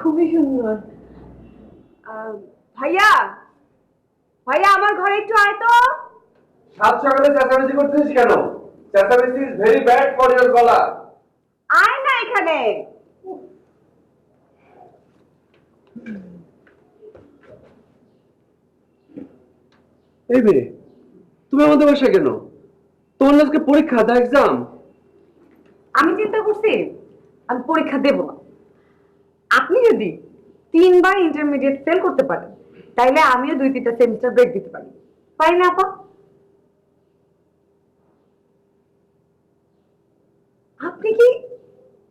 খুবই সুন্দর। ভাইয়া, ভাইয়া আমার ঘরে একটু আয় তো। সাত সকালে চেঁচামেচি করতেছিস কেন? চেঁচামেচি is very bad for your গলা। আয় না এখানে। এই মেয়ে, তুমি আমাদের বাসায় কেন? তোমার আজকে পরীক্ষা, দা এক্সাম। আমি চিন্তা করছি আমি পরীক্ষা দেব না। আপনি যদি 3বার ইন্টারমিডিয়েট ফেল করতে পারেন তাইলে আমিও 2-3টা সেমিস্টার ব্রেক দিতে পারি। পারি না আপা? আপনি কি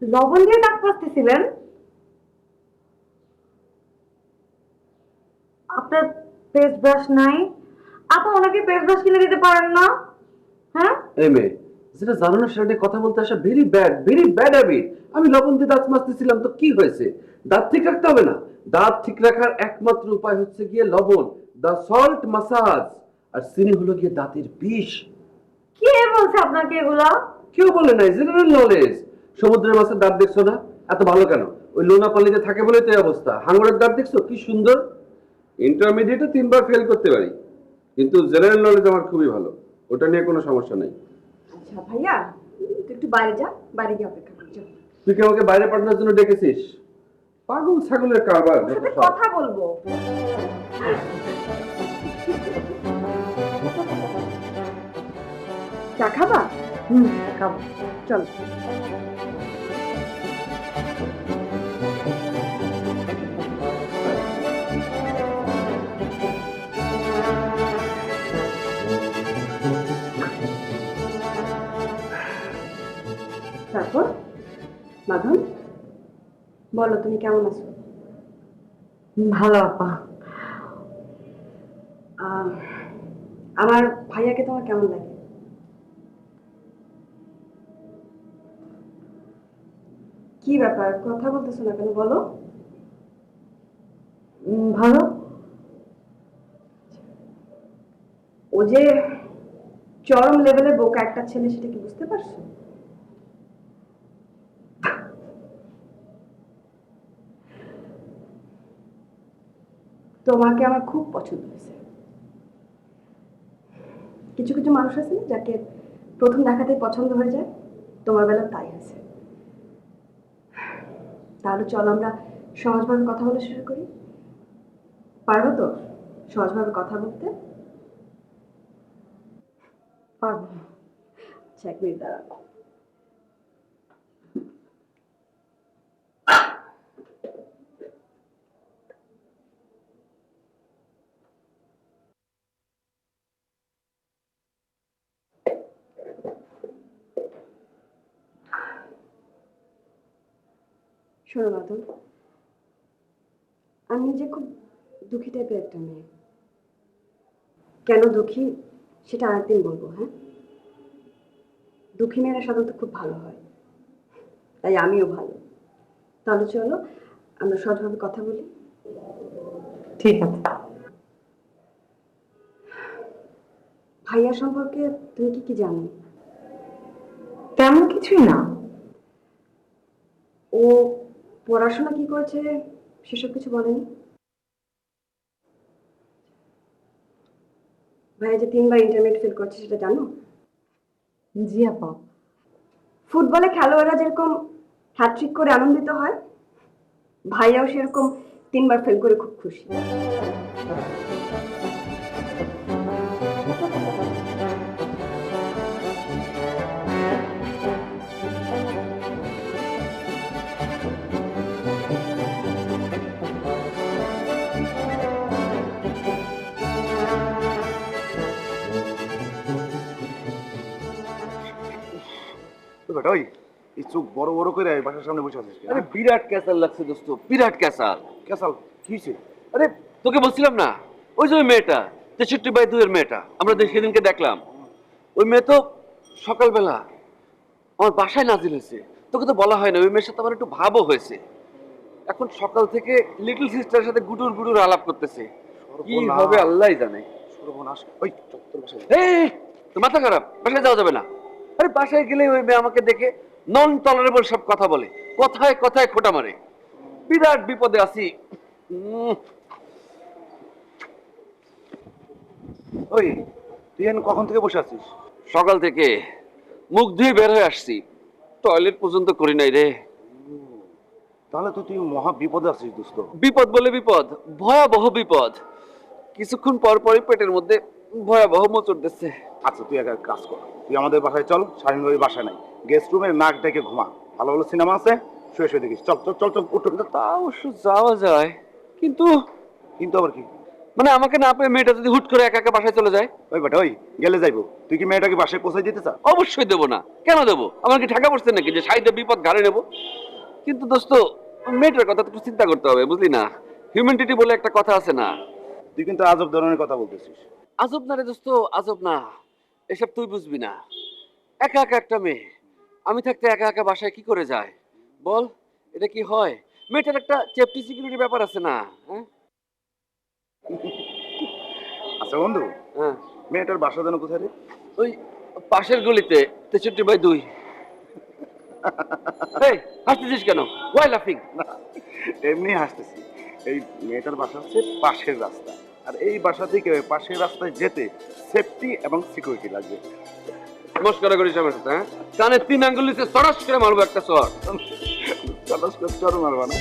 লবণ দিয়ে দাঁত মাজতেছিলেন? আপনার পেস্ট ব্রাশ নাই? আপা ওনাকে পেস্ট ব্রাশ কিনে দিতে পারেন না? হ্যাঁ, এই মেয়ে, যেটা জানো না সেটা নিয়ে কথা বলতে আসা ভেরি ব্যাড হ্যাবিট। আমি লবণ দিয়ে দাঁত মাজতেছিলাম তো কি হয়েছে? দাঁত ঠিক রাখতে হবে না? দাঁত ঠিক রাখার একমাত্র উপায় হচ্ছে গিয়ে লবণ, দা সল্ট মাসাজ। আর চিনি হলো গিয়ে দাঁতের বিষ। কে বলছে আপনাকে এগুলা? কেউ বলে নাই, জেনারেল নলেজ। সমুদ্রের মাছের দাঁত দেখছো না? এত ভালো কেন? ওই লোনা পানিতে থাকে বলে তো এই অবস্থা। হাঙরের দাঁত দেখছো কি সুন্দর? ইন্টারমিডিয়েটে 3বার ফেল করতে পারি, কিন্তু জেনারেল নলেজ আমার খুবই ভালো। ওটা নিয়ে কোনো সমস্যা নাই। আচ্ছা ভাইয়া, তুই একটু বাইরে যা, বাইরে গিয়ে অপেক্ষা কর। যা। তুই কি আমাকে বাইরে পাঠানোর জন্য ডেকেছিস? পাগল ছাগলের কারবার তোর যত সাথে সব। কথা বলবো। চা খাবা? খাবো। চল। তারপর মাধন, বলো তুমি কেমন আছো? ভালো আপা। আহ, আমার ভাইয়াকে তোমার কেমন লাগে? কি ব্যাপার কথা বলতেছো না কেন, বলো। ভালো। ও যে চরম লেভেলের বোকা একটা ছেলে, সেটা কি বুঝতে পারছো? তোমাকে আমার খুব পছন্দ হয়েছে। কিছু কিছু মানুষ আছে না, যাকে প্রথম দেখাতেই পছন্দ হয়ে যায়, তোমার বেলা তাই আছে। তাহলে চলো আমরা সহজভাবে কথা বলা শুরু করি। পারবো তো সহজভাবে কথা বলতে? পারবো। আচ্ছা, 1 মিনিট দাঁড়াও। শোনো বাদল, আমি যে খুব দুঃখী টাইপের একটা মেয়ে। কেন দুঃখী সেটা আরেকদিন বলবো, হ্যাঁ? দুঃখী মেয়েরা সাধারণত খুব ভালো হয়, তাই আমিও ভালো। তাহলে চলো আমরা সহজভাবে কথা বলি। ঠিক আছে। ভাইয়া সম্পর্কে তুমি কি কি জানো? তেমন কিছুই না। ও পড়াশোনা কি করেছে সেসব কিছু বলেনি? ভাইয়া যে 3বার ইন্টারমিডিয়েট ফেল করছে সেটা জানো? জি আপা। ফুটবলে খেলোয়াড়রা যেরকম হ্যাট্রিক করে আনন্দিত হয়, ভাইয়াও সেরকম 3বার ফেল করে খুব খুশি। তো বেটা ওই এই চোখ বড় বড় করে বাসার সামনে বসে আছিস কেন? আরে বিরাট ক্যাসাল লাগছে দোস্ত, বিরাট ক্যাসাল। কেসাল কি হয়েছে? আরে তোকে বলছিলাম না, ওই যে ওই মেয়েটা, 63/2 মেয়েটা আমরা সেদিনকে দেখলাম, ওই মেয়ে তো সকালবেলা আমার বাসায় নাজিল হয়েছে। তোকে তো বলা হয় না, ওই মেয়ের সাথে আমার একটু ভাবও হয়েছে। এখন সকাল থেকে লিটল সিস্টারের সাথে গুটুর গুটুর আলাপ করতেছে। কি হবে আল্লাহই জানে। সর্বনাশ! ওই চত্বর বাসায় এই, তোর মাথা খারাপ, বাসায় যাওয়া যাবে না। আরে বাসায় গেলে ওই মেয়ে আমাকে দেখে নন টলারেবল সব কথা বলে, কথায় কথায় খোঁটা মারে। বিরাট বিপদে আছি। উম, ওই তুই এখন কখন থেকে বসে আছিস? সকাল থেকে মুখ ধুয়ে বের হয়ে আসছি, টয়লেট পর্যন্ত করি নাই রে। তাহলে তো তুই মহা বিপদে আছিস দোস্ত। বিপদ বলে বিপদ, ভয়াবহ বিপদ। কিছুক্ষণ পর পরই পেটের মধ্যে ভয়াবহ মোচড় দিচ্ছে। আচ্ছা তুই এক কাজ কর, তুই আমাদের বাসায় চল। স্বাধীন ভাই বাসায় নাই, গেস্ট রুমে নাক ডেকে ঘুমা। ভালো ভালো সিনেমা আছে, শুয়ে শুয়ে দেখিস। চল চল চল চল উঠ উঠ। তা অবশ্য যাওয়া যায়, কিন্তু কিন্তু আবার কি? মানে আমাকে না পেয়ে মেয়েটা যদি হুট করে একা একা বাসায় চলে যায়? ওই বেটা ওই গেলে যাইবো, তুই কি মেয়েটাকে বাসায় পৌঁছে দিতে চাস? অবশ্যই দেবো না। কেন দেবো? আমার কি ঠেকা পড়ছে নাকি যে সাইডে বিপদ ঘাড়ে নেবো? কিন্তু দোস্ত, মেয়েটার কথা তো একটু চিন্তা করতে হবে, বুঝলি না? হিউম্যানিটি বলে একটা কথা আছে না? তুই কিন্তু আজব ধরনের কথা বলতেছিস। আজব না রে দোস্ত, আজব না। এসব তুই বুঝবি না। একা একা একটা মেয়ে, আমি থাকতে একা একা বাসায় কি করে যায় বল? এটা কি হয়? মেয়েটার একটা সেফটি সিকিউরিটি ব্যাপার আছে না? হ্যাঁ আচ্ছা বন্ধু, হ্যাঁ, মেয়েটার বাসা যেন কোথায় রে? ওই পাশের গলিতে 63/2। এই হাসতেছিস কেন? ওয়াই লাফিং? না, এমনি হাসতেছি। এই মেয়েটার বাসা হচ্ছে পাশের রাস্তা, আর এই বাসা থেকে পাশের রাস্তায় যেতে সেফটি এবং সিকিউরিটি লাগবে। মস্করা করিস আমার সাথে? হ্যাঁ, কানে 3 আঙ্গুল নিচে সরাস করে মারবো একটা সর। চল মারবা না।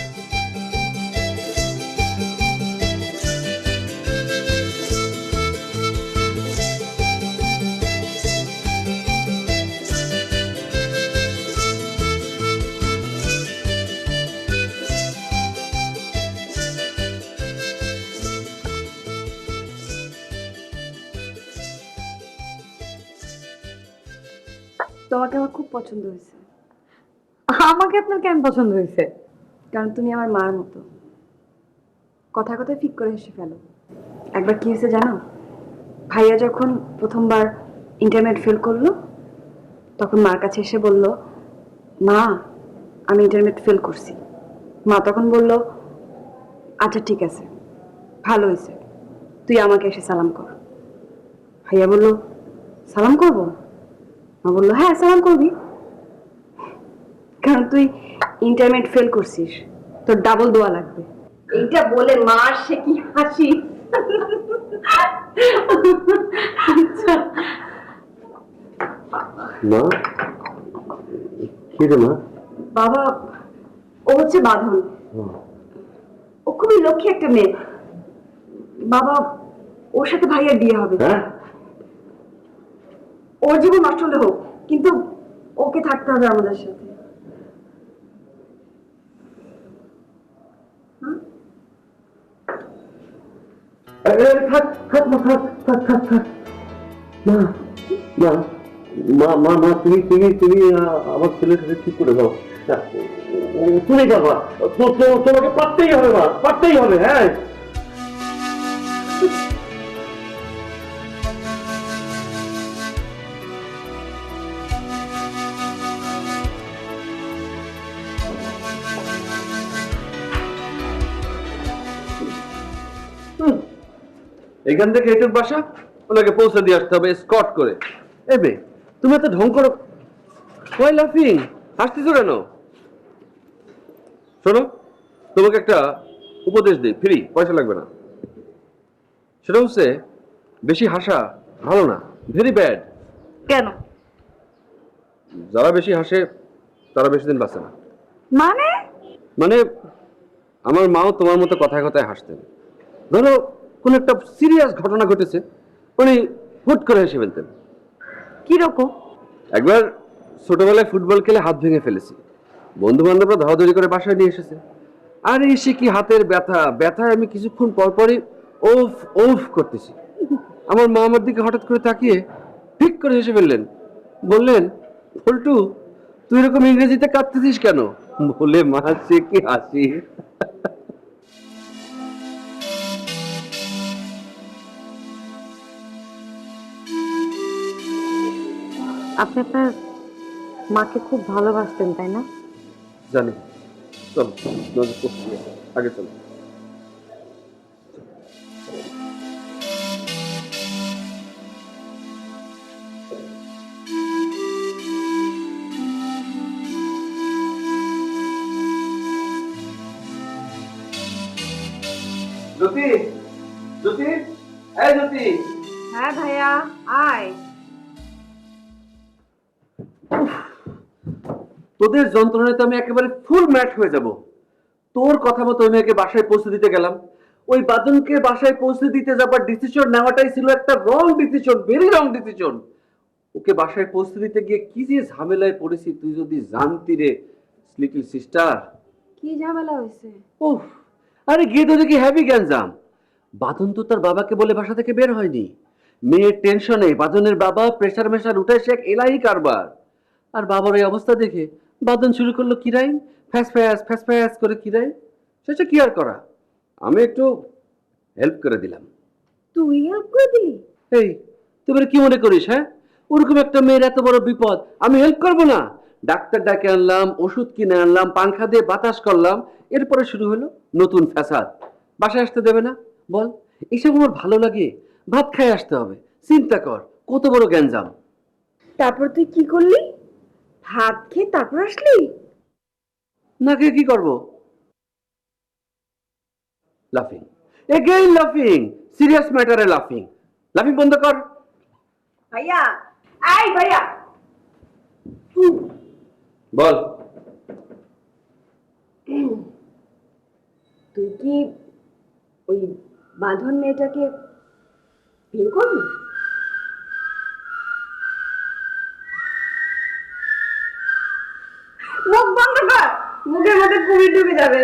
তোমাকে আমার খুব পছন্দ হয়েছে। আমাকে আপনার কেন পছন্দ হয়েছে? কারণ তুমি আমার মার মতো। কথায় কথায় ঠিক করে হেসে ফেলো। একবার কি হয়েছে জানো? ভাইয়া যখন প্রথমবার ইন্টারমিডিয়েট ফেল করলো, তখন মার কাছে এসে বলল, মা আমি ইন্টারমিডিয়েট ফেল করছি। মা তখন বলল, আচ্ছা ঠিক আছে, ভালো হয়েছে, তুই আমাকে এসে সালাম কর। ভাইয়া বলল, সালাম করব? মা বলল, হ্যাঁ সালাম করবি, কারণ তুই ইন্টারমিডিয়েট ফেল করছিস, তোর ডাবল দোয়া লাগবে। এইটা বলে মার সে কি হাসি। মা, কি রে মা? বাবা, ও হচ্ছে বাঁধন। ও খুবই লক্ষ্মী একটা মেয়ে। বাবা, ওর সাথে ভাইয়ার বিয়ে হবে। হ্যাঁ, ওর জীবন নষ্ট হলে হোক, কিন্তু ওকে থাকতে হবে আমাদের সাথে। থাক থাক মা, থাক থাক থাক থাক। মা মা মা মা মা তুমি তুমি তুমি আমার ছেলের সাথে ঠিক করে দাও। তুমি বাবা, তোমাকে পারতেই হবে মা, পারতেই হবে। হ্যাঁ, এখান থেকে এটুক বাসা, ওনাকে পৌঁছে দিয়ে আসতে হবে স্কট করে। এই বে, তুমি এত ঢং করো। ওয়াই লাফিং? হাসতেছো কেন? শোনো, তোমাকে একটা উপদেশ দিই, ফ্রি, পয়সা লাগবে না। সেটা হচ্ছে, বেশি হাসা ভালো না, ভেরি ব্যাড। কেন? যারা বেশি হাসে তারা বেশি দিন বাঁচে না। মানে? মানে আমার মাও তোমার মতো কথায় কথায় হাসতেন। ধরো কোন একটা সিরিয়াস ঘটনা ঘটেছে, উনি হুট করে হেসে ফেলতেন। কিরকম? একবার ছোটবেলায় ফুটবল খেলে হাত ভেঙে ফেলেছি, বন্ধু বান্ধবরা ধরাধরি করে বাসায় নিয়ে এসেছে। আর এসে কি হাতের ব্যথা, ব্যথায় আমি কিছুক্ষণ পর পরই ওফ ওফ করতেছি। আমার মা আমার দিকে হঠাৎ করে তাকিয়ে ঠিক করে হেসে ফেললেন, বললেন, পল্টু তুই এরকম ইংরেজিতে কাঁদতেছিস কেন? বলে মা সে কি হাসি। আপনি আপনার মাকে খুব ভালোবাসতেন, তাই না? জানি। চল নজর করছি, আগে চল। জ্যোতি, জ্যোতি, এই জ্যোতি। হ্যাঁ ভাইয়া, আয়। তোদের যন্ত্রণায় তো আমি একেবারে ফুল ম্যাট হয়ে যাব। তোর কথা মতো আমি একে বাসায় পৌঁছে দিতে গেলাম। ওই বাদনকে বাসায় পৌঁছে দিতে যাবার ডিসিশন নেওয়াটাই ছিল একটা wrong decision, very wrong decision. ওকে বাসায় পৌঁছে দিতে গিয়ে কি যে ঝামেলায় পড়েছি তুই যদি জানতি রে লিটল সিস্টার। কি ঝামেলা হয়েছে? ওহ, আরে গিয়ে তো দেখি হ্যাভি গ্যাঞ্জাম। বাদন তো তার বাবাকে বলে বাসা থেকে বের হয়নি। মেয়ের টেনশনে বাদনের বাবা প্রেসার মেশার উঠে সে এক এলাহি কারবার। আর বাবার এই অবস্থা দেখে বাদন শুরু করলো কিরাইন, ফ্যাস ফ্যাস ফ্যাস ফ্যাস করে কিরাইন। সেটা কি আর করা, আমি একটু হেল্প করে দিলাম। তুই হেল্প করে দিলি? এই তুই এবারে কি মনে করিস? হ্যাঁ, ওরকম একটা মেয়ের এত বড় বিপদ আমি হেল্প করবো না? ডাক্তার ডাকে আনলাম, ওষুধ কিনে আনলাম, পাংখা দিয়ে বাতাস করলাম, এরপরে শুরু হলো নতুন ফ্যাসাদ। বাসায় আসতে দেবে না বল? এসব আমার ভালো লাগে? ভাত খাই আসতে হবে। চিন্তা কর কত বড় গ্যাঞ্জাম। তারপর তুই কি করলি? ভাত খেয়ে তারপর আসলি? না খেয়ে কি করবো? লাফিং, এগেইন লাফিং, সিরিয়াস ম্যাটারে লাফিং। লাফিং বন্ধ কর। ভাইয়া, আয় ভাইয়া। বল। তুই কি ওই বাঁধন মেয়েটাকে বিয়ে করবি? মুখ বন্ধ কর, মুখের মধ্যে কুমির ঢুকে যাবে।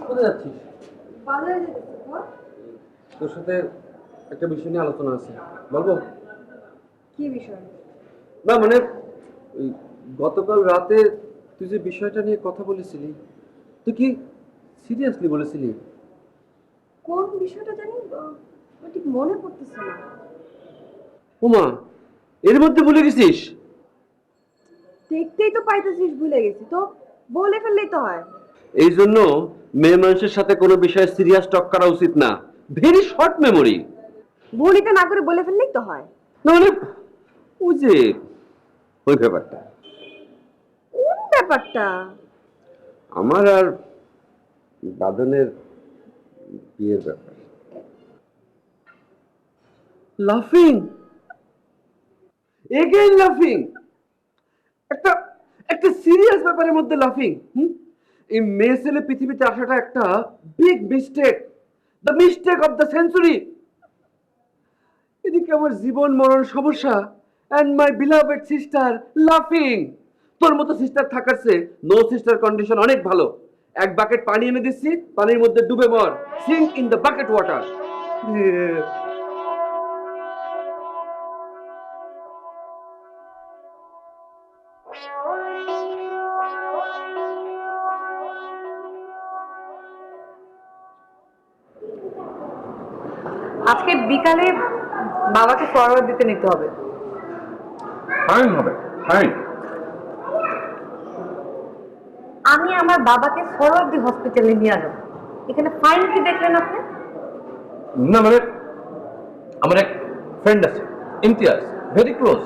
কোথায় যাচ্ছিস? বাজারে যেতেছি। তোর সাথে একটা বিষয় নিয়ে আলোচনা আছে, বলবো? কি বিষয়? না মানে ওই গতকাল রাতে তুই যে বিষয়টা নিয়ে কথা বলেছিলি, তুই কি সিরিয়াসলি বলেছিলি? কোন বিষয়টা জানি আমার ঠিক মনে পড়তেছে না। ওমা, এর মধ্যে ভুলে গেছিস? দেখতেই তো পাইতেছিস ভুলে গেছি, তো বলে ফেললেই তো হয়। এই জন্য মেয়ে মানুষের সাথে কোনো বিষয়ে সিরিয়াস টক করা উচিত না। Very short memory. ভুলিতে না করে বলে ফেললেই তো হয়। না মানে ওই যে ওই ব্যাপারটা, কোন ব্যাপারটা? আমার আর বাদনের বিয়ের ব্যাপার। লাফিং, এগেইন লাফিং, একটা একটা সিরিয়াস ব্যাপারের মধ্যে লাফিং। এই মেয়ে ছেলে পৃথিবীতে আসাটা একটা big mistake, the mistake of the century. এদিকে আমার জীবন মরণ সমস্যা, এন্ড মাই বিলাভেড সিস্টার লাফিং। তোর মতো সিস্টার থাকার চেয়ে নো সিস্টার কন্ডিশন অনেক ভালো। এক বাকেট পানি এনে দিচ্ছি, পানির মধ্যে ডুবে মর, sink in the bucket water. আজকে বিকালে বাবাকে ফরওয়ার্ড দিতে নিতে হবে। ফাইন হবে, ফাইন। আমি আমার বাবাকে ফরওয়ার্ড হসপিটালে নিয়ে যাব। এখানে ফাইন কি দেখলেন আপনি? না মানে আমার এক ফ্রেন্ড আছে ইমতিয়াজ, ভেরি ক্লোজ।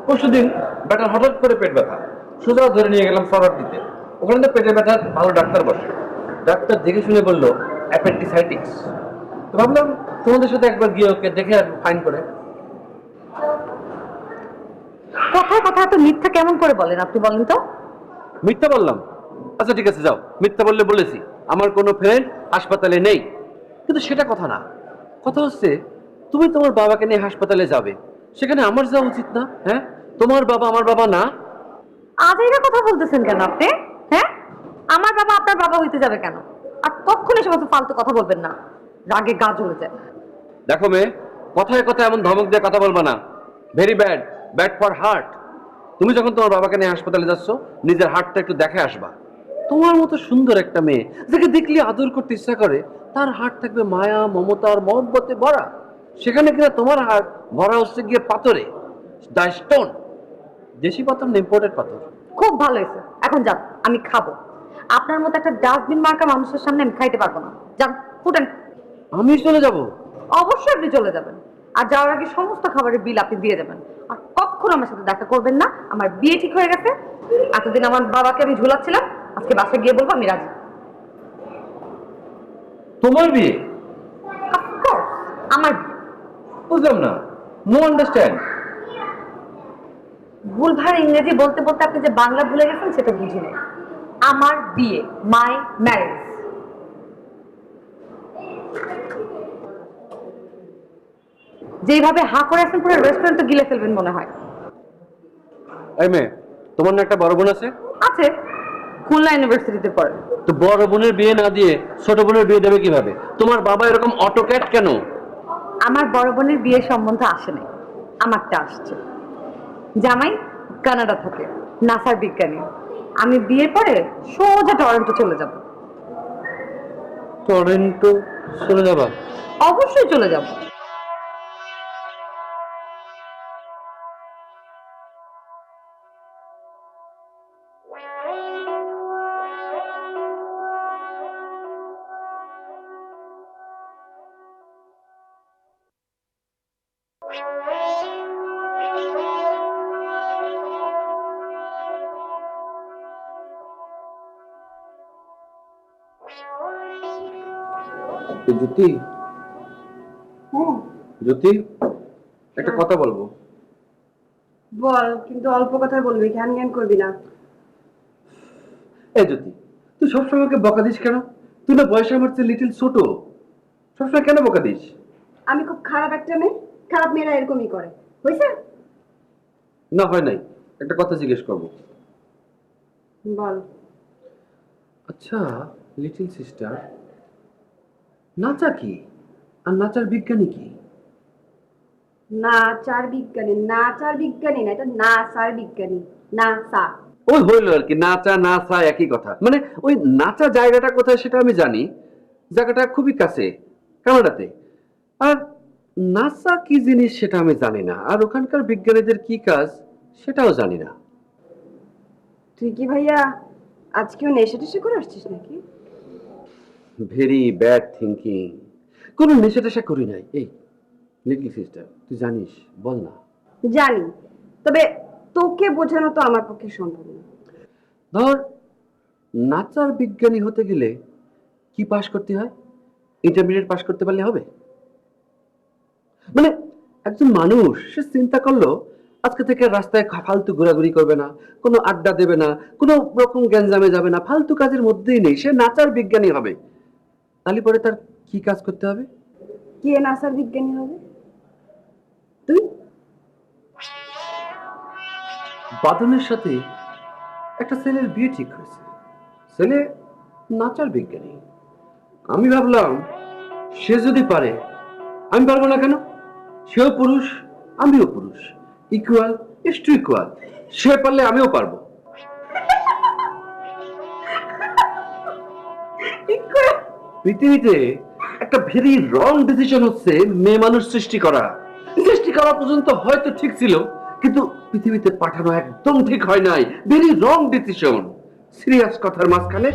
পরশুদিন বেটার হঠাৎ করে পেট ব্যথা, সোজা ধরে নিয়ে গেলাম ফরওয়ার্ড দিতে। ওখানে তো পেটের ব্যথার ভালো ডাক্তার বসে। ডাক্তার দেখে শুনে বললো অ্যাপেন্ডিসাইটিস। তো ভাবলাম তোমাদের সাথে একবার গিয়ে ওকে দেখে আর ফাইন করে। কথায় কথা এত মিথ্যা কেমন করে বলেন আপনি, বলেন তো? মিথ্যা বললাম? আচ্ছা ঠিক আছে যাও, মিথ্যা বললে বলেছি। আমার কোনো ফ্রেন্ড হাসপাতালে নেই, কিন্তু সেটা কথা না। কথা হচ্ছে তুমি তোমার বাবাকে নিয়ে হাসপাতালে যাবে, সেখানে আমার যাওয়া উচিত না? হ্যাঁ, তোমার বাবা আমার বাবা না? আজ এটা কথা বলতেছেন কেন আপনি? হ্যাঁ, আমার বাবা আপনার বাবা হইতে যাবে কেন? আর কখনই সমস্ত ফালতু কথা বলবেন না, রাগে গা জ্বলে যায়। দেখো মেয়ে, কথায় কথায় এমন ধমক দিয়ে কথা বলবা না। Very bad, bad for heart. তুমি যখন তোমার বাবাকে নিয়ে হাসপাতালে যাচ্ছ নিজের হাতটা একটু দেখে আসবা। তোমার মতো সুন্দর একটা মেয়ে যাকে দেখলে আদর করতে ইচ্ছা করে, তার হাত থাকবে মায়া মমতার মহব্বতে ভরা। সেখানে কিনা তোমার হাত ভরা হচ্ছে গিয়ে পাথরে, দা স্টোন। দেশি পাথর না ইম্পোর্টেড পাথর? খুব ভালো হয়েছে, এখন যান, আমি খাবো। আপনার মতো একটা ডাস্টবিন মার্কা মানুষের সামনে আমি খাইতে পারবো না। যান, ফুটেন। আমি চলে যাব? অবশ্যই আপনি চলে যাবেন, আর যাওয়ার আগে সমস্ত খাবারের বিল আপনি দিয়ে দেবেন। আর কখনো আমার সাথে দেখা করবেন না। আমার বিয়ে ঠিক হয়ে গেছে। এতদিন আমার বাবাকে আমি ঝুলাচ্ছিলাম, আজকে বাসায় গিয়ে বলবো আমি রাজি। তোমার বিয়ে? অফকোর্স আমার বিয়ে। বুঝলাম না, নো আন্ডারস্ট্যান্ড। ভুলভাল ইংরেজি বলতে বলতে আপনি যে বাংলা ভুলে গেছেন সেটা বুঝি নেই। আমার বিয়ে, মাই ম্যারেজ। যেইভাবে হা করে আছেন পুরো রেস্টুরেন্ট তো গিলে ফেলবেন মনে হয়। এই মেয়ে, তোমার না একটা বড় বোন আছে? আছে, খুলনা ইউনিভার্সিটিতে পড়ে। তো বড় বোনের বিয়ে না দিয়ে ছোট বোনের বিয়ে দেবে কিভাবে? তোমার বাবা এরকম অটোক্যাট কেন? আমার বড় বোনের বিয়ের সম্বন্ধ আসে নাই, আমারটা আসছে। জামাই কানাডা থাকে, নাসার বিজ্ঞানী। আমি বিয়ের পরে সোজা টরন্টো চলে যাব। টরন্টো চলে যাবা? অবশ্যই চলে যাব। জ্যোতি, হ্যাঁ জ্যোতি, একটা কথা বলবো। বল, কিন্তু অল্প কথাই বলবি, জ্ঞান জ্ঞান করবি না। এই জ্যোতি, তুই সবসময় আমাকে বকা দিস কেন? তুই না বয়সে আমার চেয়ে লিটল ছোট, সবসময় কেন বকা দিস? আমি খুব খারাপ একটা মেয়ে? খারাপ মেয়েরা এরকমই করে, হয়েছে? না হয় নাই, একটা কথা জিজ্ঞেস করবো। বল। আচ্ছা লিটল সিস্টার, নাচা কি আর নাচার বিজ্ঞানী কি? নাচার বিজ্ঞানী? নাচার বিজ্ঞানী না, এটা নাসার বিজ্ঞানী। নাসা। ওই হইলো আর কি, নাচা নাচা একই কথা। মানে ওই নাচা জায়গাটা কোথায় সেটা আমি জানি, জায়গাটা খুবই কাছে, কানাডাতে। আর নাসা কি জিনিস সেটা আমি জানি না, আর ওখানকার বিজ্ঞানীদের কি কাজ সেটাও জানি না। তুই কি ভাইয়া আজকেও নেশা টেশা করে আসছিস নাকি? Very bad thinking. কোনো নেশা টেশা করি নাই। এই লিটল সিস্টার, তুই জানিস, বল না। জানি, তবে তোকে বোঝানো তো আমার পক্ষে সম্ভব না। ধর, নাচার বিজ্ঞানী হতে গেলে কি পাশ করতে হয়? ইন্টারমিডিয়েট পাশ করতে পারলে হবে? মানে একজন মানুষ সে চিন্তা করলো আজকে থেকে রাস্তায় ফালতু ঘোরাঘুরি করবে না, কোনো আড্ডা দেবে না, কোনো রকম গ্যাঞ্জামে যাবে না, ফালতু কাজের মধ্যেই নেই, সে নাচার বিজ্ঞানী হবে। তাহলে পরে তার কি কাজ করতে হবে? কে নাসার বিজ্ঞানী হবে? তুই? বাদনের সাথে একটা ছেলের বিয়ে ঠিক হয়েছে, ছেলে নাচার বিজ্ঞানী। আমি ভাবলাম সে যদি পারে আমি পারবো না কেন? সেও পুরুষ, আমিও পুরুষ, ইকুয়াল ইস টু ইকুয়াল। সে পারলে আমিও পারবো। পৃথিবীতে একটা ভেরি রং ডিসিশন হচ্ছে মেয়ে মানুষ সৃষ্টি করা। সৃষ্টি করা পর্যন্ত হয়তো ঠিক ছিল, কিন্তু পৃথিবীতে পাঠানো একদম ঠিক হয় নাই। Very wrong decision. সিরিয়াস কথার মাঝখানে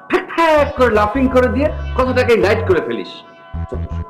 ফ্যাক ফ্যাক করে লাফিং করে দিয়ে কথাটাকে লাইট করে ফেলিস। যত সব।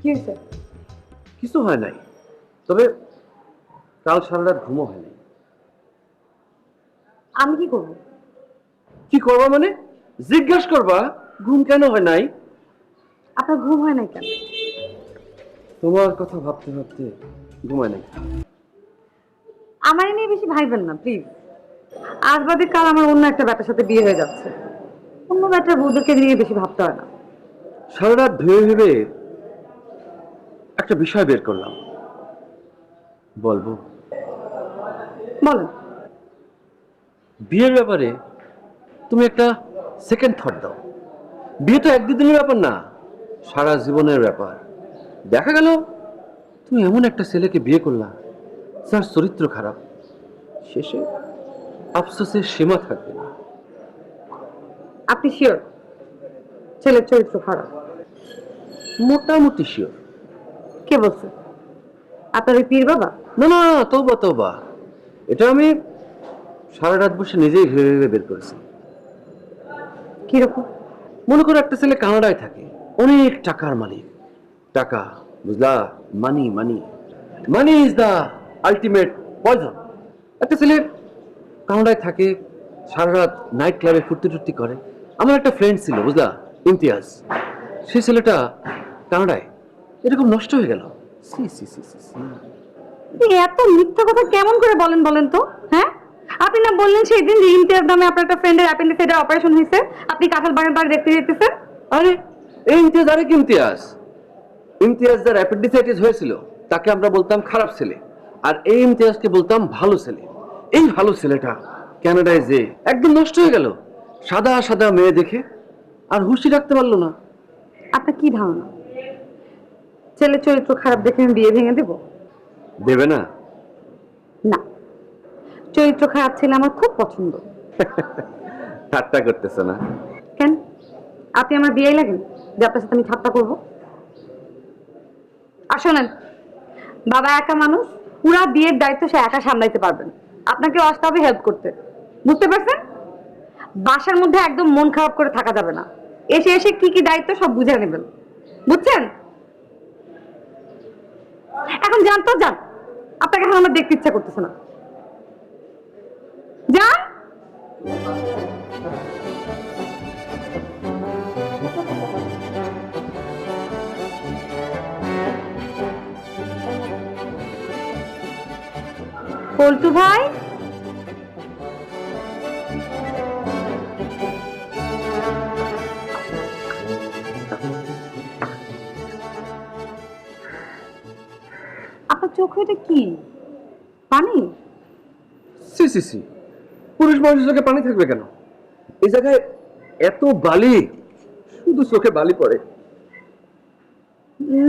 কি হয়েছে? কিছু হয় নাই, তবে কাল সারা রাত ঘুমও হয় নাই। আমি কি করব? কি করবা মানে? জিজ্ঞাসা করবা, কি করবা মানে? জিজ্ঞাসা করবা ঘুম কেন হয় নাই? আপনার ঘুম হয় না কেন? তোমার কথা ভাবতে ভাবতে ঘুমায় নাই। আমার নিয়ে বেশি ভাইবেন না প্লিজ। আজ বাদে কাল আমার অন্য একটা ব্যাটার সাথে বিয়ে হয়ে যাচ্ছে। অন্য ব্যাটার বউদেরকে নিয়ে বেশি ভাবতে হয় না। সারা রাত ভেবে ভেবে একটা বিষয় বের করলাম, বলবো? বলেন। বিয়ের ব্যাপারে তুমি একটা সেকেন্ড থট দাও। বিয়ে তো এক দুদিনের ব্যাপার না, সারা জীবনের ব্যাপার। দেখা গেল তুমি এমন একটা ছেলেকে বিয়ে করলা যার চরিত্র খারাপ, শেষে আফসোসের সীমা থাকবে না। আপনি শিওর ছেলের চরিত্র খারাপ? মোটামুটি শিওর। কে বলছে? আপনার ওই পীর বাবা? না না, তওবা তওবা, এটা আমি সারা রাত বসে নিজেই ভেবে ভেবে বের করেছি। কিরকম? মনে করো একটা ছেলে কানাডায় থাকে, অনেক টাকার মালিক। টাকা, বুঝলা? Money money money is the ultimate poison. একটা ছেলে কানাডায় থাকে, সারা রাত নাইট ক্লাবে ফুর্তি টুর্তি করে। আমার একটা ফ্রেন্ড ছিল, বুঝলা, ইমতিয়াজ। সেই ছেলেটা কানাডায় এরকম নষ্ট হয়ে গেল। সি সি সি সি সি। আপনি এত মিথ্যা কথা কেমন করে বলেন বলেন তো? হ্যাঁ, আপনি না বললেন সেই দিন যে ইমতিয়াজ নামে আপনার একটা ফ্রেন্ডের অ্যাপেন্ডিসাইটিস অপারেশন হয়েছে, আপনি কাঁঠাল বাগান পাড়ে দেখতে যেতেছেন? আরে এই ইমতিয়াজ আরেক ইমতিয়াজ। ইমতিয়াজ যার অ্যাপেন্ডিসাইটিস হয়েছিল তাকে আমরা বলতাম খারাপ ছেলে, আর এই ইমতিয়াজকে বলতাম ভালো ছেলে। এই ভালো ছেলেটা কানাডায় যে একদম নষ্ট হয়ে গেল, সাদা সাদা মেয়ে দেখে আর হুঁশি রাখতে পারলো না। আপনার কি ধারণা ছেলের চরিত্র খারাপ দেখে আমি বিয়ে ভেঙে দেব? দেবে না? না, চরিত্র খারাপ ছেলে আমার খুব পছন্দ। ঠাট্টা করতেছে না? কেন? আপনি আমার বিয়ে লাগেন যে আপনার সাথে আমি ঠাট্টা করবো? আর শোনেন, বাবা একা মানুষ, পুরা বিয়ের দায়িত্ব সে একা সামলাইতে পারবেন। আপনাকে আসতে হবে হেল্প করতে, বুঝতে পারছেন? বাসার মধ্যে একদম মন খারাপ করে থাকা যাবে না। এসে এসে কি কি দায়িত্ব সব বুঝে নেবেন, বুঝছেন? এখন যান তো, যান। আপনাকে এখন আমার দেখতে ইচ্ছা করতেছে না। যান। পল্টু ভাই, আপনার চোখে এটা কি? পানি? সি সি সি, পুরুষ মানুষের চোখে পানি থাকবে কেন? এই জায়গায় এত বালি, শুধু চোখে বালি পড়ে।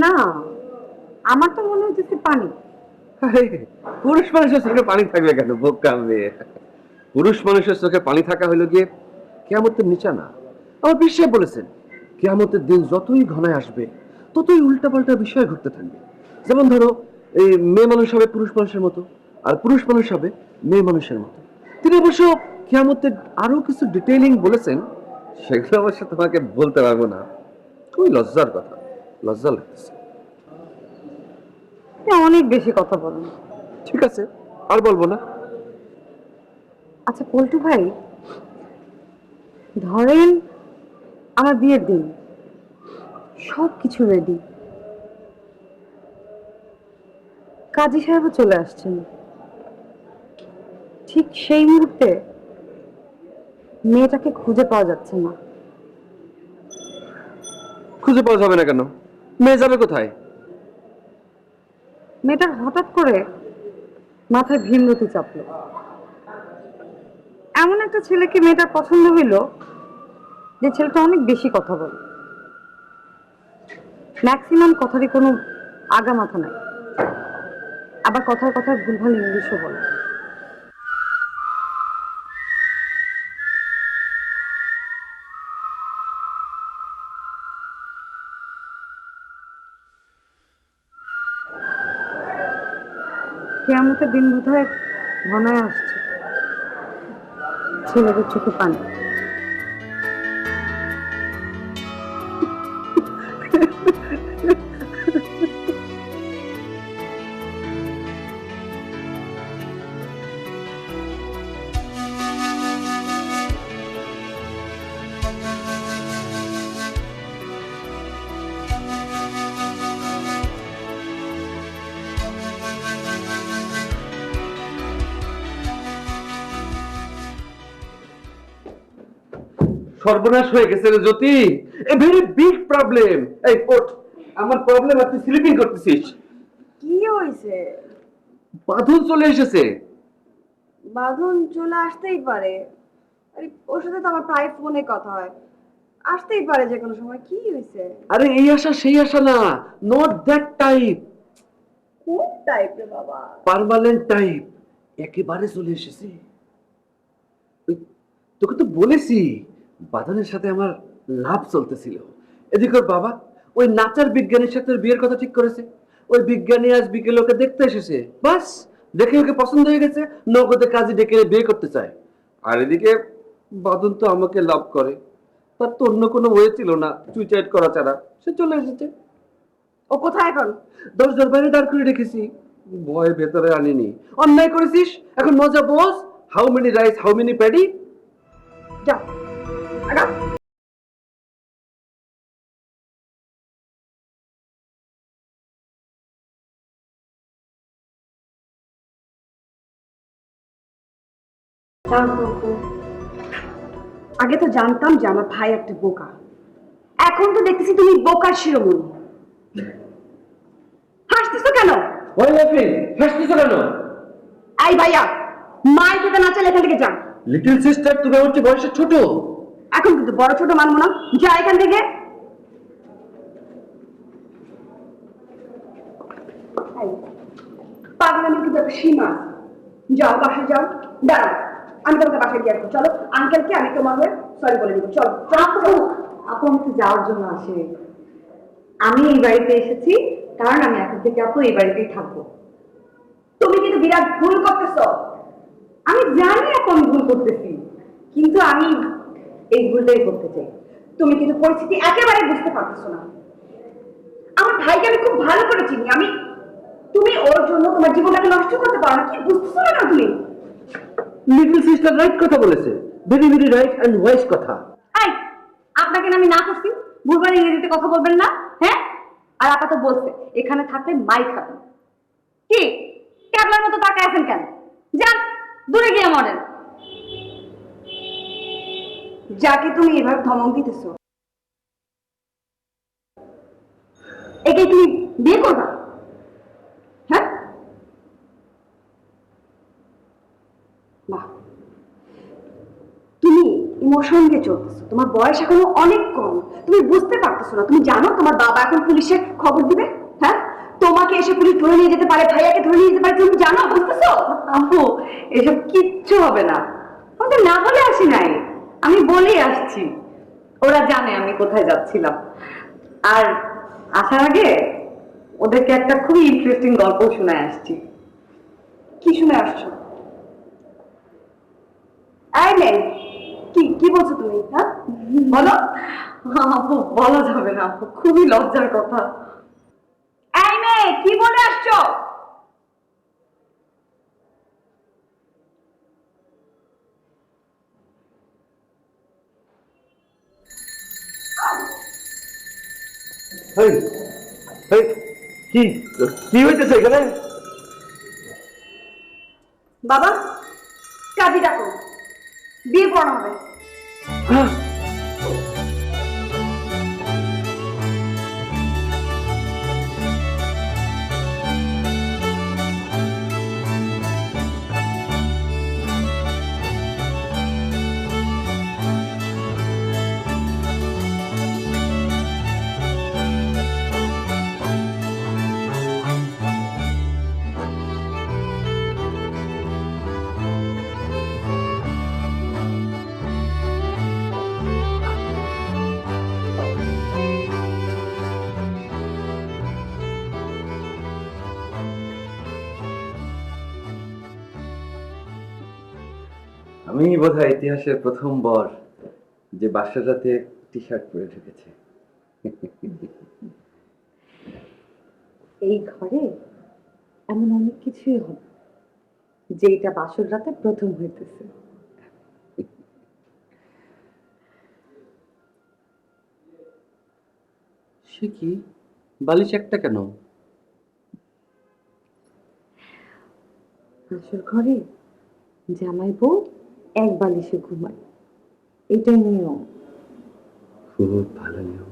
না, আমার তো মনে হচ্ছে পানি। আরে, পুরুষ মানুষের চোখে পানি থাকবে কেন বোকা মেয়ে? পুরুষ মানুষের চোখে পানি থাকা হলো গিয়ে কিয়ামতের নিশানা। আমার বিশ্বাস বলেছেন কিয়ামতের দিন যতই ঘনায় আসবে ততই উল্টাপাল্টা বিষয় ঘটতে থাকবে। যেমন ধরো, এই মেয়ে মানুষ হবে পুরুষ মানুষের মতো, আর পুরুষ মানুষ হবে মেয়ে মানুষের মতো। তিনি অবশ্য কিয়ামতের আরো কিছু ডিটেইলিং বলেছেন, সেগুলো অবশ্য তোমাকে বলতে পারবো না। খুবই লজ্জার কথা, লজ্জা লাগতেছে। আপনি অনেক বেশি কথা বলেন। ঠিক আছে, আর বলবো না। আচ্ছা পল্টু ভাই, ধরেন আমার বিয়ের দিন, সব কিছু রেডি, কাজী সাহেবও চলে আসছেন, ঠিক সেই মুহূর্তে মেয়েটাকে খুঁজে পাওয়া যাচ্ছে না। খুঁজে পাওয়া যাবে না কেন? মেয়ে যাবে কোথায়? মেয়েটার হঠাৎ করে মাথায় ভীমরতি চাপলো। এমন একটা ছেলেকে মেয়েটার পছন্দ হইলো যে ছেলেটা অনেক বেশি কথা বলে, ম্যাক্সিমাম কথারই কোনো আগা মাথা নাই, আবার কথার কথায় ভুলভাল ইংলিশও বলে। কিয়ামতের দিন বোধহয় ঘনায় আসছে, ছেলেদের চোখে পানি। সর্বনাশ হয়ে গেছে রে জ্যোতি, এ ভেরি বিগ প্রবলেম। এই ওঠ, আমার প্রবলেম আর তুই স্লিপিং করতেছিস। কি হয়েছে? বাঁধন চলে এসেছে। বাঁধন চলে আসতেই পারে। আরে ওর সাথে তো আমার প্রায় ফোনে কথা হয়, আসতেই পারে যে কোনো সময়। কি হয়েছে? আরে এই আশা সেই আশা না, নট দ্যাট টাইপ, কোন টাইপ রে বাবা? পার্মানেন্ট টাইপ, একেবারে চলে এসেছে। ওই, তোকে তো বলেছি বাঁধনের সাথে আমার লাভ চলতেছিল। এদিকে ওর বাবা ওই নাচার বিজ্ঞানীর সাথে ওর বিয়ের কথা ঠিক করেছে। ওই বিজ্ঞানী আজ বিকেলে ওকে দেখতে এসেছে, বাস দেখে ওকে পছন্দ হয়ে গেছে, নগদে কাজে ডেকে বিয়ে করতে চায়। আর এদিকে বাঁধন তো আমাকে লাভ করে, তার তো অন্য কোনো ওয়ে ছিল না সুইসাইড করা ছাড়া, সে চলে এসেছে। ও কোথায় এখন? দরজার বাইরে দাঁড় করে রেখেছি, ভয় ভেতরে আনিনি। অন্যায় করেছিস, এখন মজা বোঝ। How many rice, how many paddy. যা আগা। আগে তো জানতাম যে আমার ভাই একটা বোকা, এখন তো দেখতেছি তুমি বোকার শিরোমণি। হাসতেছো কেন? ওই লাফিং, হাসতেছো কেন? এই ভাইয়া, মাই খেতে না চাইলে এখান থেকে যান। লিটল সিস্টার, তুমি আমার চেয়ে বয়সে ছোট। এখন কিন্তু বড় ছোট মানবো না, যা এখান থেকে। পাগলামি কিন্তু একটা সীমা আছে। যাও বাসায় যাও। দাঁড়াও, আমি তোমাকে বাসায় দিয়ে আসবো। চলো, আঙ্কেলকে আমি তোমার হয়ে সরি বলে দিব। চলো আপু, আপু আমাকে যাওয়ার জন্য আসে। আমি এই বাড়িতে এসেছি কারণ আমি এখন থেকে আপু এই বাড়িতেই থাকবো। তুমি কিন্তু বিরাট ভুল করতেছো। আমি জানি আপু আমি ভুল করতেছি, কিন্তু আমি এই ভুলটাই করতে চাই। তুমি কিন্তু পরিস্থিতি একেবারে বুঝতে পারতেছো না। আমার ভাইকে আমি খুব ভালো করে চিনি। তুমি ওর জন্য তোমার জীবনটাকে নষ্ট করতে পারো না, কি বুঝতেছো না তুমি? লিটল সিস্টার রাইট কথা বলেছে, very very right and wise কথা। এই, আপনাকে না আমি না করছি ভুলবার ইংরেজিতে কথা বলবেন না, হ্যাঁ? আর আপা তো বলছে এখানে থাকলে মাই খাবেন। কি ক্যাবলার মতো তাকায় আছেন কেন? যান দূরে গিয়ে মরেন। যাকে তুমি এভাবে ধমক দিতেছো, একে তুমি বিয়ে করবা? হ্যাঁ, বাহ, তুমি ইমোশন দিয়ে চলতেছো। তোমার বয়স এখনো অনেক কম, তুমি বুঝতে পারতেছো না। তুমি জানো তোমার বাবা এখন পুলিশের খবর দিবে। হ্যাঁ, তোমাকে এসে পুলিশ ধরে নিয়ে যেতে পারে, ভাইয়াকে ধরে নিয়ে যেতে পারে। তুমি জানো, বুঝতেছো? আপু এসব কিচ্ছু হবে না, আমি তো না বলে আসি নাই, আমি বলেই আসছি। ওরা জানে আমি কোথায় যাচ্ছিলাম। আর আসার আগে ওদেরকে একটা খুবই ইন্টারেস্টিং গল্প শোনায় আসছি। কি শুনে আসছো? এই মেয়ে, কি কি বলছো তুমি? হ্যাঁ, বলো। আপু বলা যাবে না আপু, খুবই লজ্জার কথা। এই মেয়ে, কি বলে আসছো? এই, এই, কি কি হইতেছে এখানে? বাবা, কাজী ডাকো, বিয়ে পড়ানো হবে। হ্যাঁ, আমি বোধহয় ইতিহাসের প্রথম বর যে বাসার রাতে টি শার্ট পরে ঢুকেছে। এই ঘরে এমন অনেক কিছুই হবে যেটা বাসর রাতে প্রথম হইতেছে। সে কি, বালিশ একটা কেন? বাসর ঘরে জামাই বউ এক বালিশে ঘুমায়, এটাই নিয়ম। খুব ভালো নিয়ম,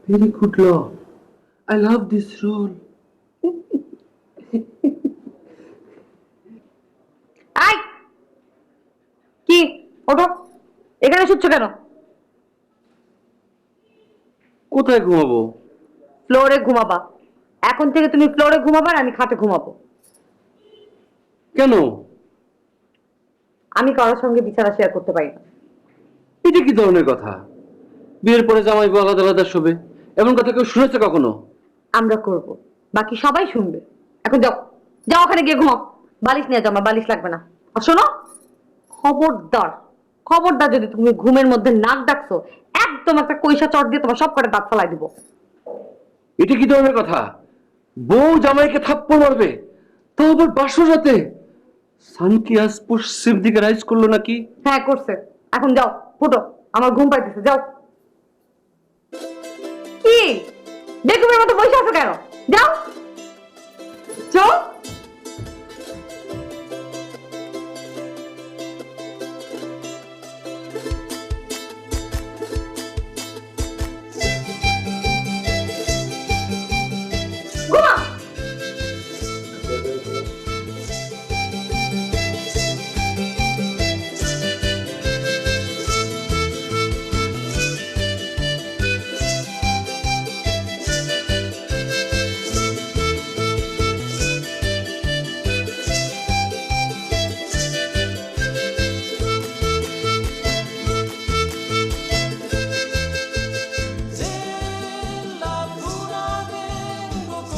very good law, I love this rule. আই কি ওঠো, এখানে শুচ্ছ কেন? কোথায় ঘুমাবো? ফ্লোরে ঘুমাবা। এখন থেকে তুমি ফ্লোরে ঘুমাবা আর আমি খাটে ঘুমাবো। কেন? আমি কারোর সঙ্গে বিছানা শেয়ার করতে পারি না। এটা কি ধরনের কথা? বিয়ের পরে জামাই বউ আলাদা আলাদা শোবে, এমন কথা কেউ শুনেছে কখনো? আমরা করব, বাকি সবাই শুনবে। এখন যাও, যাও ওখানে গিয়ে ঘুমাও। বালিশ নিয়ে যাও, আমার বালিশ লাগবে না। আর শোনো, খবরদার খবরদার যদি তুমি ঘুমের মধ্যে নাক ডাকছো, একদম একটা কইসা চট দিয়ে তোমার সব কটা দাঁত ফেলাই দিব। এটা কি ধরনের কথা? বউ জামাইকে থাপ্পড় মারবে, তো আবার বাসর রাতে? সান কি আজ পশ্চিম দিকে রাইজ করলো নাকি? হ্যাঁ করছে। এখন যাও, ফুটো, আমার ঘুম পাইতেছে, যাও। কি বেকুবের মতো বসে আছো কেন? যাও যাও। ঘুমা।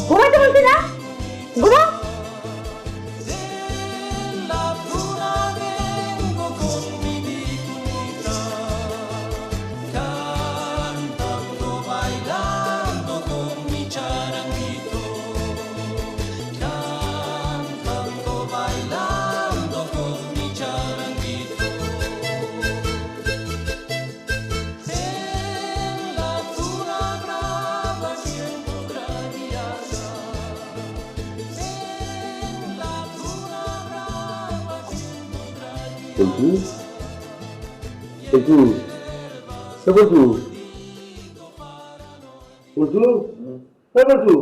ঘুমাইতে বলছি না, ঘুমা। বন্ধু, বন্ধু, বন্ধু, বন্ধু, বন্ধু,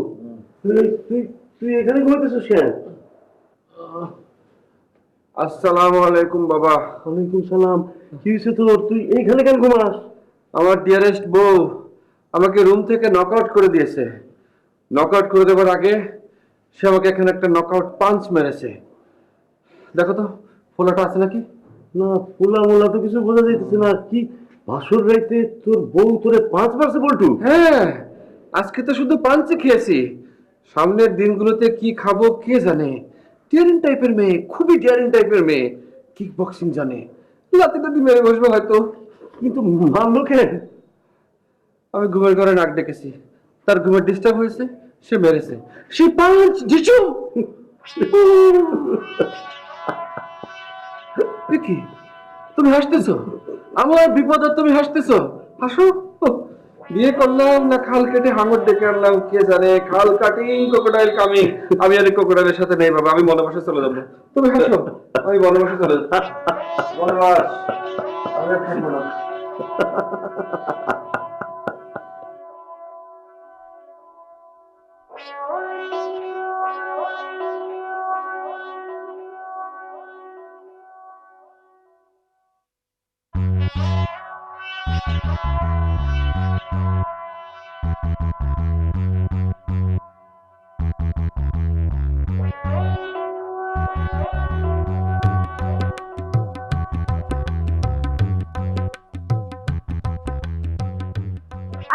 তুই তুই এখানে ঘুমাইতেছিস কেন? আসসালামু আলাইকুম বাবা। ওয়ালাইকুম সালাম। কি হয়েছে তোর? তুই এইখানে কেন ঘুমাস? আমার ডিয়ারেস্ট বউ আমাকে রুম থেকে নকআউট করে দিয়েছে। নকআউট করে দেওয়ার আগে সে আমাকে এখানে একটা নকআউট পাঞ্চ মেরেছে। দেখো তো ফোলাটা আছে নাকি? না, পোলা মোলা তো কিছু বোঝা যাইতেছে না। কি বাসর রাইতে তোর বউ তোরে 5 মারছে বলটু? হ্যাঁ, আজকে তো শুধু পাঞ্চই খেয়েছি। সামনের দিনগুলোতে কি খাবো কে জানে। ডিয়ারিং টাইপের মেয়ে, খুবই ডিয়ারিং টাইপের মেয়ে, কিক বক্সিং জানে। লাতি টাতি মেরে বসবে হয়তো। কিন্তু মারলো কেন? আমি ঘুমের ঘরে নাক ডেকেছি, তার ঘুমের ডিস্টার্ব হয়েছে, সে মেরেছে। সে পাঁচ ডিচু। কি তুমি হাসতেছো? আমার বিপদ আর তুমি হাসতেছো? হাসো। বিয়ে করলাম না খাল কেটে হাঙর ডেকে আনলাম কে জানে। খাল কাটিং ক্রোকোডাইল কামিং। আমি আর ক্রোকোডাইলের সাথে নেই বাবা, আমি বনবাসে চলে যাবো। তুমি হাসো, আমি বনবাসে চলে যাবো। বনবাস আমি আর থাকবো না।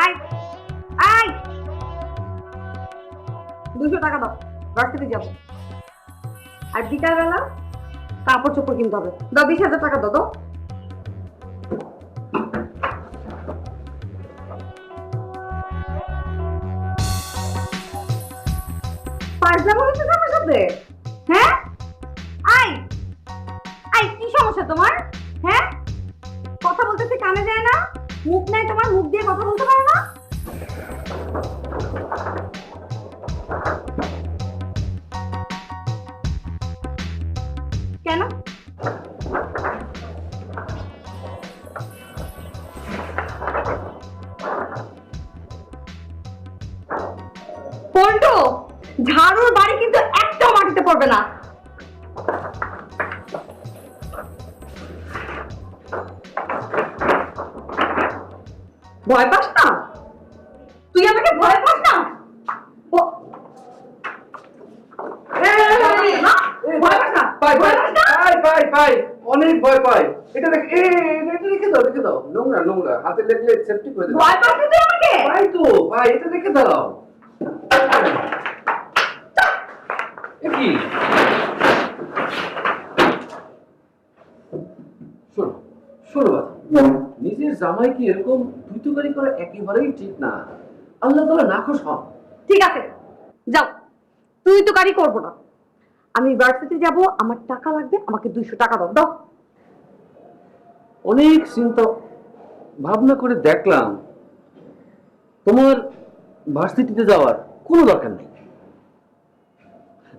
আই আই 200 টাকা দাও, ভার্সিটি যাবো। আর বিকালবেলা কাপড় চোপড় কিনতে হবে। দাও 20,000 টাকা দাও তো। পায়জামা হচ্ছে আমার সাথে? হ্যাঁ আই আই, কি সমস্যা তোমার? হ্যাঁ, কথা বলতেছি কানে যায় না? মুখ নাই তোমার, মুখ দিয়ে কথা বলতে পারো না? কেন? ঝাড়ুর বাড়ি কিন্তু একটাও মাটিতে পড়বে না। ভয় পাস না? তুই আমাকে ভয় পাস না? ও- ভয় পাস না? পাই ভয় পাস না? পাই অনেক ভয় পাই। এটা দেখ, এটা রেখে দাও, নোংরা হাতে লাগলে সেফটি করে দেবে। ভয় পাস না তুই আমাকে? পাই তো, পাই, এটা রেখে দাও। এ কি? শোনো বাবা, নিজের জামাই কি এরকম তুই করা একেবারেই ঠিক না। আল্লাহ তাআলা নাখোশ হন। ঠিক আছে, যাও, তুই তো গাড়ি করবো না। আমি ভার্সিটি যাব, আমার টাকা লাগবে, আমাকে 200 টাকা দাও। দাও। অনেক চিন্তা ভাবনা করে দেখলাম তোমার ভার্সিটিতে যাওয়ার কোনো দরকার নেই।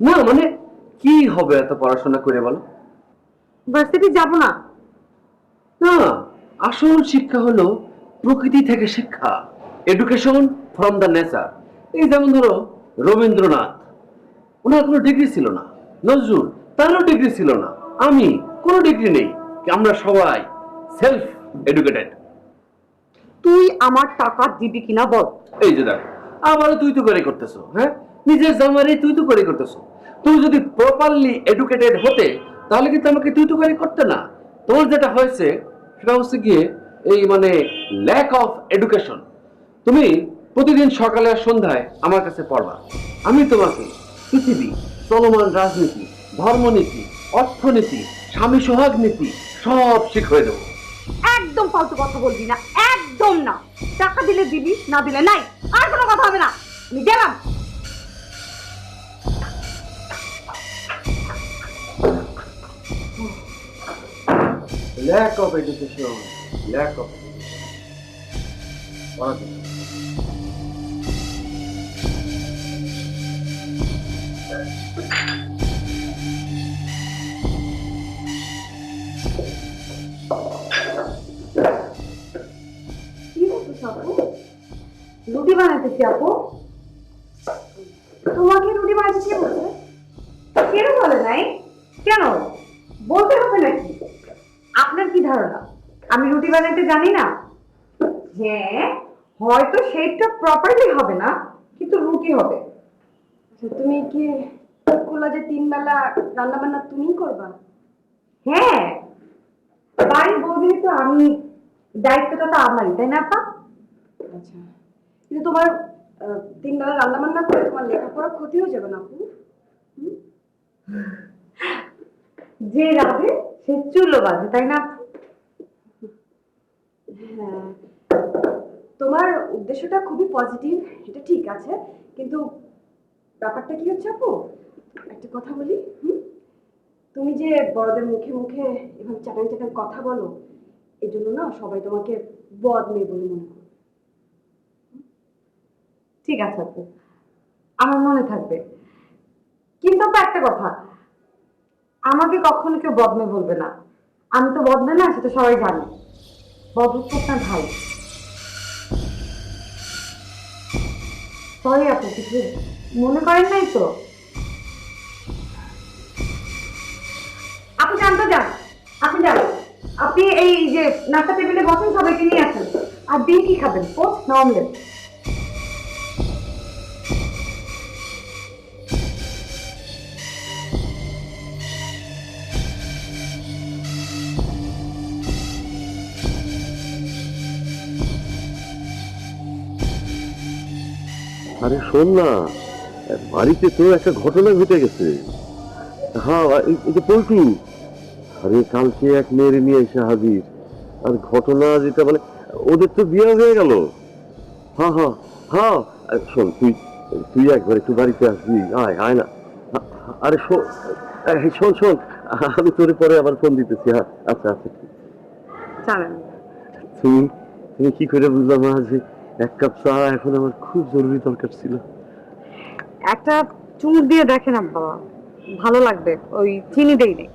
না মানে কি হবে এত পড়াশোনা করে বলো? ভার্সিটি যাব না। না, আসল শিক্ষা হলো প্রকৃতি থেকে শিক্ষা, এডুকেশন ফ্রম দ্য নেচার। এই যেমন ধরো রবীন্দ্রনাথ, ওনার কোনো ডিগ্রি ছিল না। নজরুল, তারও ডিগ্রি ছিল না। আমি, কোনো ডিগ্রি নেই। আমরা সবাই সেলফ এডুকেটেড। তুই আমার টাকা দিবি কিনা বল। এই যে দেখো, আবারও তুই তো করে করতেছো। হ্যাঁ, নিজের জামারে তুই তো করে করতেছো। তুই যদি প্রপারলি এডুকেটেড হতে, তাহলে কিন্তু আমাকে তুই তো করে করতে না। তোমার যেটা হয়েছে সেটা হচ্ছে গিয়ে এই মানে ল্যাক অফ এডুকেশন। তুমি প্রতিদিন সকালে আর সন্ধ্যায় আমার কাছে পড়বা, আমি তোমাকে পৃথিবী, চলমান রাজনীতি, ধর্মনীতি, অর্থনীতি, স্বামী সোহাগ নীতি সব শিখিয়ে দেবো। একদম ফালতু কথা বলবি না, একদম না। টাকা দিলে দিবি, না দিলে নাই। আর কোনো কথা হবে না, আমি গেলাম। Lack of education, lack of education. পড়াশোনা। কি বলছিস আপু? রুটি বানাইতেছি আপু। তোমাকে রুটি বানাতে কে বলছে? কেন বলে নাই? কেন বলতে হবে নাকি? আপনার কি ধারণা আমি রুটি বানাইতে জানি না? হ্যাঁ, হয়তো শেপটা প্রপারলি হবে না, কিন্তু রুটি হবে। আচ্ছা, তুমি কি কলেজে 3 বেলা রান্না বান্না তুমিই করবা? হ্যাঁ, বাড়ির বৌদি তো আমি, দায়িত্বটা তো আমারই, তাই না আপা? আচ্ছা, কিন্তু তোমার 3 বেলা রান্না বান্না করে তোমার লেখাপড়া ক্ষতি হয়ে যাবে না আপু? যে রাধে সে চুলো বাজে, তাই না আপু? হ্যাঁ, তোমার উদ্দেশ্যটা খুবই পজিটিভ, এটা ঠিক আছে, কিন্তু ব্যাপারটা কি হচ্ছে আপু, একটা কথা বলি। তুমি যে বড়দের মুখে মুখে এভাবে চাটান চাটান কথা বলো, এই জন্য না সবাই তোমাকে বদ মেয়ে বলে মনে করে। ঠিক আছে আপু, আমার মনে থাকবে। কিন্তু আপা একটা কথা, আমাকে কখনো কেউ বদমে বলবে না। আমি তো বদমে না, সেটা সবাই জানে। বদল তো আপনার ভাই। সরি আপু, কিছু মনে করেন নাই তো? আপনি জানতে যান, আপনি যান। আপনি এই যে নাস্তা টেবিলে বসেন, সবাইকে নিয়ে আসেন। আর দিন কি খাবেন, পোস্ট না অমলেট? আরে শোন না, বাড়িতে তো একটা ঘটনা ঘটে গেছে। হ্যাঁ, এই যে পল্টু, আরে কালকে এক মেয়ের নিয়ে এসে হাজির। আর ঘটনা যেটা মানে ওদের তো বিয়ে হয়ে গেল। হ্যাঁ হ্যাঁ হ্যাঁ, শোন তুই তুই একবার একটু বাড়িতে আসবি, আয় আয় না। আরে শোন শোন শোন, আমি তোরে পরে আবার ফোন দিতেছি। হ্যাঁ আচ্ছা আচ্ছা। জানেন তুমি তুমি কি করে বুঝলাম না যে 1 কাপ চা এখন আমার খুব জরুরি দরকার ছিল? একটা চুমুক দিয়ে দেখেন আব্বা, ভালো লাগবে। ওই চিনি দেই নেই।